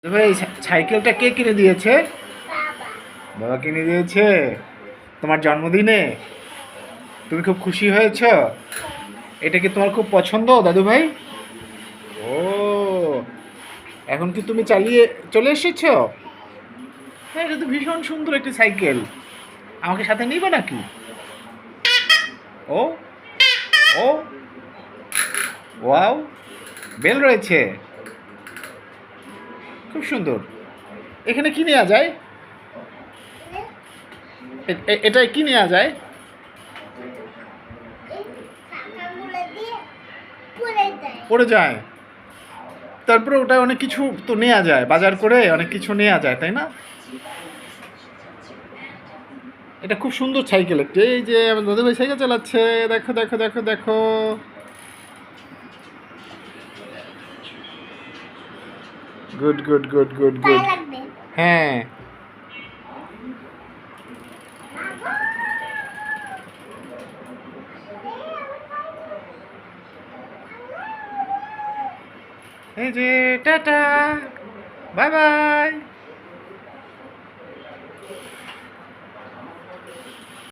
ভাই সাইকেলটা কে কিনে দিয়েছে? বাবা কিনে দিয়েছে তোমার জন্মদিনে। তুমি খুব খুশি হয়েছ? এটা কি তোমার খুব পছন্দ দাদু ভাই? ও, এখন কি তুমি চালিয়ে চলে এসেছ? হ্যাঁ, এটা তো ভীষণ সুন্দর একটি সাইকেল। আমাকে সাথে নিবে নাকি? ও ও ওয়াও, বেল রয়েছে, খুব সুন্দর। এখানে কি নেওয়া যায়? এটাই কি নেওয়া যায়? পড়ে যায়। তারপরে ওটা অনেক কিছু তো নেওয়া যায়, বাজার করে অনেক কিছু নেওয়া যায়, তাই না? এটা খুব সুন্দর সাইকেল একটি। এই যে আমার দাদুভাই সাইকেল চালাচ্ছে, দেখো দেখো দেখো দেখো। Good good good good good. হ্যাঁ, এই যে টাটা, বাই বাই।